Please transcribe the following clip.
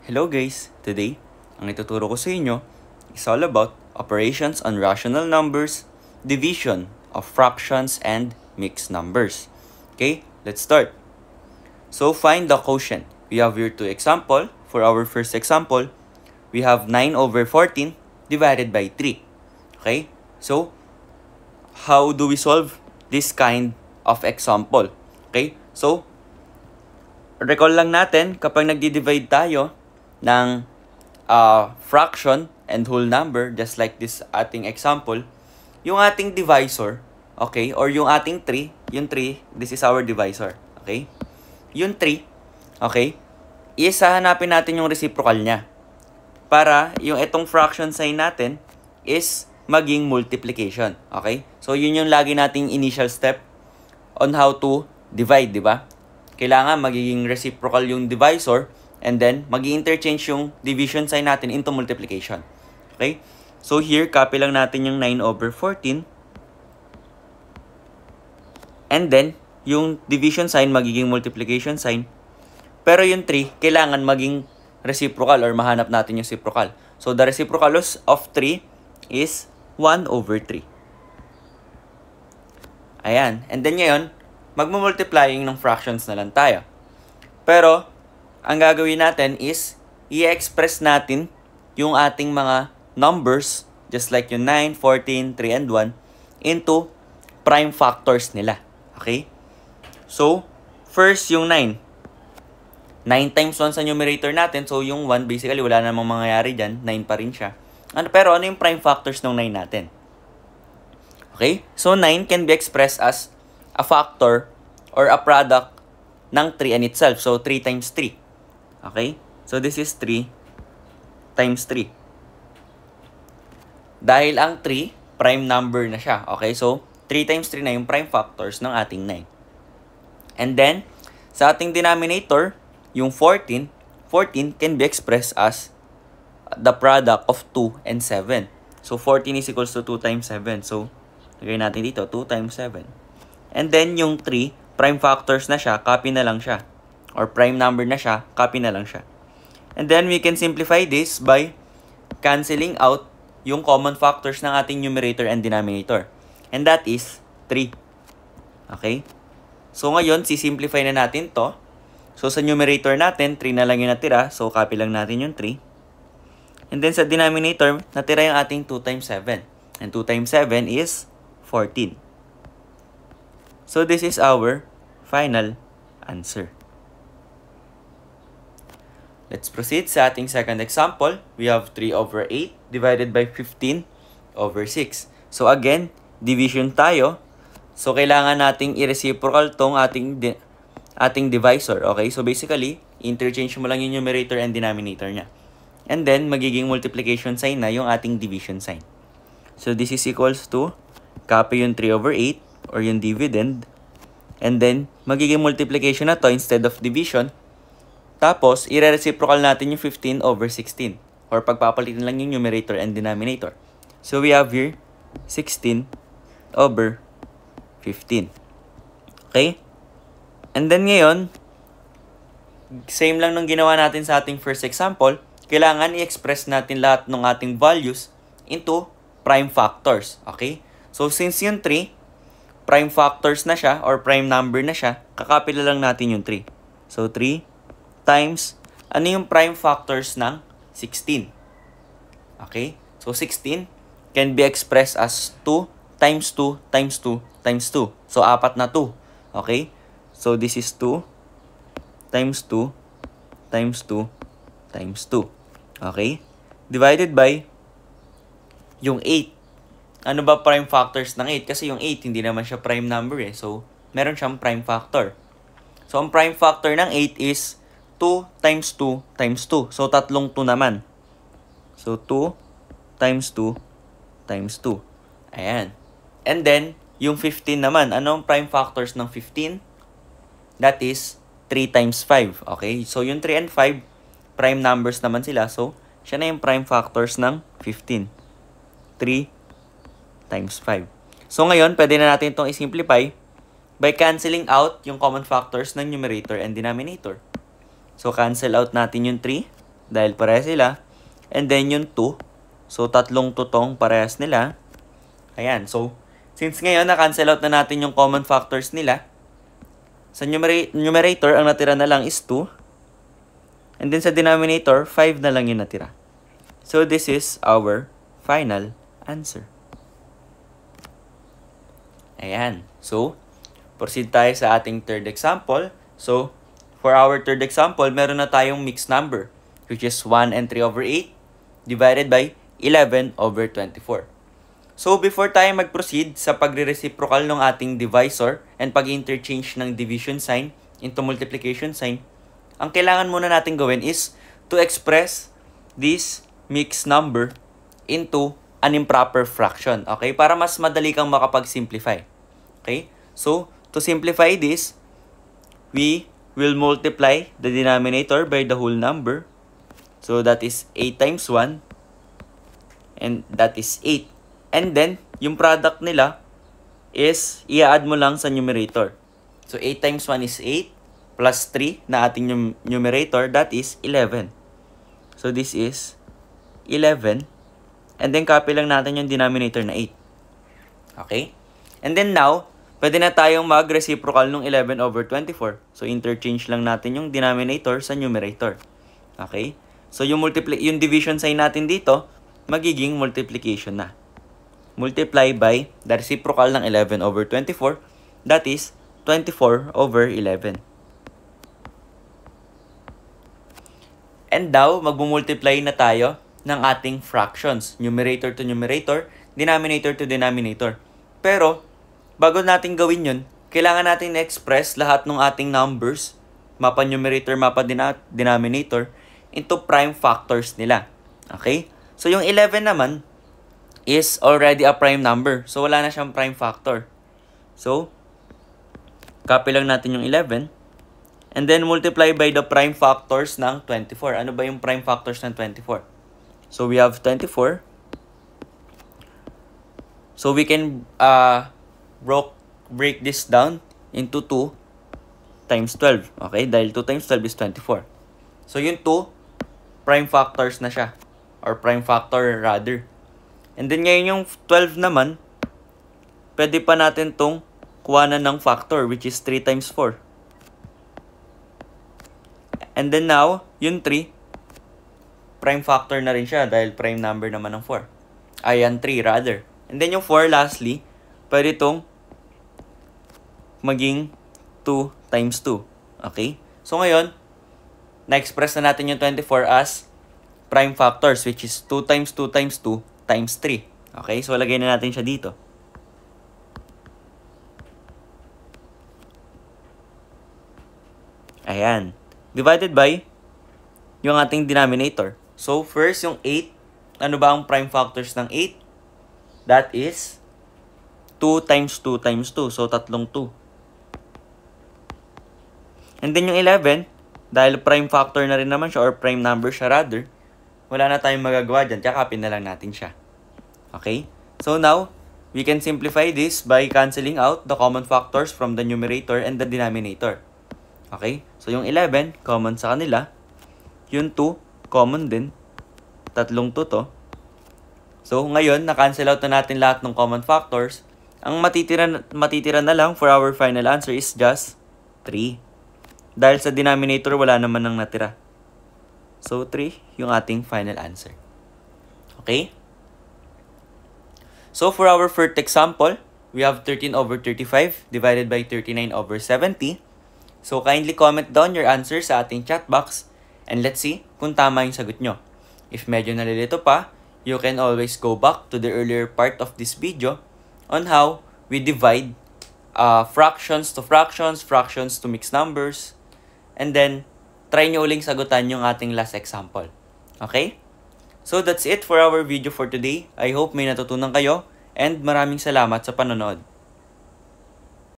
Hello guys! Today, ang ituturo ko sa inyo is all about operations on rational numbers, division of fractions, and mixed numbers. Okay, let's start. So find the quotient. We have here two examples. For our first example, we have 9 over 14 divided by 3. Okay, so how do we solve this kind of example? Okay, so recall lang natin kapag nagdi-divide tayo ng fraction and whole number, just like this ating example, yung ating divisor, okay, or yung ating 3, yung 3, this is our divisor, okay? Yung 3, okay, hahanapin natin yung reciprocal niya para yung itong fraction sign natin is maging multiplication, okay? So, yun yung lagi nating initial step on how to divide, di ba? Kailangan magiging reciprocal yung divisor and then magi-interchange yung division sign natin into multiplication. Okay? So here, copy lang natin yung 9 over 14. And then, yung division sign magiging multiplication sign. Pero yung 3, kailangan maging reciprocal or mahanap natin yung reciprocal. So the reciprocal of 3 is 1 over 3. Ayan. And then ngayon, magmumultiplying ng fractions na lang tayo. Pero, ang gagawin natin is, i-express natin yung ating mga numbers, just like yung 9, 14, 3, and 1, into prime factors nila. Okay? So, first yung 9. 9 times 1 sa numerator natin, so yung 1, basically, wala namang mangyayari dyan. 9 pa rin siya. Pero ano yung prime factors ng 9 natin? Okay? So, 9 can be expressed as a factor or a product ng 3 and itself. So, 3 times 3. Okay? So, this is 3 times 3. Dahil ang 3, prime number na siya. Okay? So, 3 times 3 na yung prime factors ng ating 9. And then, sa ating denominator, yung 14 can be expressed as the product of 2 and 7. So, 14 is equals to 2 times 7. So, lagay natin dito, 2 times 7. And then, yung 3, prime factors na siya, copy na lang siya. Or prime number na siya, copy na lang siya. And then, we can simplify this by canceling out yung common factors ng ating numerator and denominator. And that is 3. Okay? So, ngayon, sisimplify na natin to. So, sa numerator natin, 3 na lang yung natira. So, copy lang natin yung 3. And then, sa denominator, natira yung ating 2 times 7. And 2 times 7 is 14. So, this is our final answer. Let's proceed sa ating second example. We have 3 over 8 divided by 15 over 6. So again, division tayo. So kailangan nating i-reciprocal tong ating divisor. Okay? So basically, interchange mo lang yung numerator and denominator niya. And then, magiging multiplication sign na yung ating division sign. So this is equals to, copy yung 3 over 8 or yung dividend. And then, magiging multiplication na to instead of division. Tapos, i-reciprocal natin yung 15 over 16. Or pagpapalitan lang yung numerator and denominator. So, we have here 16 over 15. Okay? And then ngayon, same lang nung ginawa natin sa ating first example, kailangan i-express natin lahat ng ating values into prime factors. Okay? So, since yung 3, prime factors na siya or prime number na siya, kakapila lang natin yung 3. So, 3 times, ano yung prime factors ng 16? Okay? So, 16 can be expressed as 2 times 2 times 2 times 2. So, 4 na 2. Okay? So, this is 2 times 2 times 2 times 2. Okay? Divided by yung 8. Ano ba prime factors ng 8? Kasi yung 8, hindi naman siya prime number eh. So, meron siyang prime factor. So, ang prime factor ng 8 is 2 times 2 times 2. So, tatlong 2 naman. So, 2 times 2 times 2. Ayan. And then, yung 15 naman. Ano ang prime factors ng 15? That is 3 times 5. Okay? So, yung 3 and 5, prime numbers naman sila. So, siya na yung prime factors ng 15. 3 times 5. So, ngayon, pwede na natin itong i-simplify by canceling out yung common factors ng numerator and denominator. So, cancel out natin yung 3. dahil parehas sila. And then yung 2. So, tatlong tutong parehas nila. Ayan. So, since ngayon, na-cancel out na natin yung common factors nila, sa numerator, ang natira na lang is 2. And then sa denominator, 5 na lang yung natira. So, this is our final answer. Ayan. So, proceed tayo sa ating third example. So, for our third example, meron na tayong mixed number, which is 1 and 3 over 8 divided by 11 over 24. So, before tayo mag-proceed sa pagre-reciprocal ng ating divisor and pag-interchange ng division sign into multiplication sign, ang kailangan muna natin gawin is to express this mixed number into an improper fraction. Okay? Para mas madali kang makapag-simplify. Okay? So, to simplify this, we will multiply the denominator by the whole number. So, that is 8 times 1. And that is 8. And then, yung product nila is i-add mo lang sa numerator. So, 8 times 1 is 8 plus 3 na ating numerator, that is 11. So, this is 11. And then, copy lang natin yung denominator na 8. Okay? And then now, pwede na tayong mag-reciprocal ng 11 over 24. So, interchange lang natin yung denominator sa numerator. Okay? So, yung division sign natin dito, magiging multiplication na. Multiply by the reciprocal ng 11 over 24, that is 24 over 11. And now, magmumultiply na tayo ng ating fractions. Numerator to numerator, denominator to denominator. Pero, bago natin gawin yun, kailangan natin na-express lahat ng ating numbers, mapa numerator, mapa denominator, into prime factors nila. Okay? So, yung 11 naman is already a prime number. So, wala na siyang prime factor. So, copy lang natin yung 11. And then, multiply by the prime factors ng 24. Ano ba yung prime factors ng 24? So, we have 24. So, we can break this down into 2 times 12. Okay? Dahil 2 times 12 is 24. So, yung 2, prime factors na siya. Or prime factor rather. And then, ngayon yung 12 naman, pwede pa natin tong kuhanan ng factor, which is 3 times 4. And then now, yung 3, prime factor na rin siya dahil prime number naman ng 4. Ayan, 3 rather. And then yung 4, lastly, pwede itong maging 2 times 2. Okay? So ngayon, na-express na natin yung 24 as prime factors, which is 2 times 2 times 2 times 3. Okay? So lagay na natin siya dito. Ayan. Divided by yung ating denominator. So, first, yung 8. Ano ba ang prime factors ng 8? That is 2 times 2 times 2. So, tatlong 2. And then yung 11, dahil prime factor na rin naman siya, or prime number siya rather, wala na tayong magagawa dyan. Kakapin na lang natin siya. Okay? So, now, we can simplify this by canceling out the common factors from the numerator and the denominator. Okay? So, yung 11, common sa kanila. Yung 2, common din. Tatlong 2 to. So, ngayon, na-cancel out na natin lahat ng common factors. Ang matitira na lang for our final answer is just 3. Dahil sa denominator, wala naman nang natira. So, 3 yung ating final answer. Okay? So, for our first example, we have 13 over 35 divided by 39 over 70. So, kindly comment down your answer sa ating chat box and let's see kung tama yung sagot nyo. If medyo nalilito pa, you can always go back to the earlier part of this video on how we divide fractions to fractions, fractions to mixed numbers, and then try nyo uling sagutan yung ating last example. Okay? So, that's it for our video for today. I hope may natutunan kayo and maraming salamat sa panonood.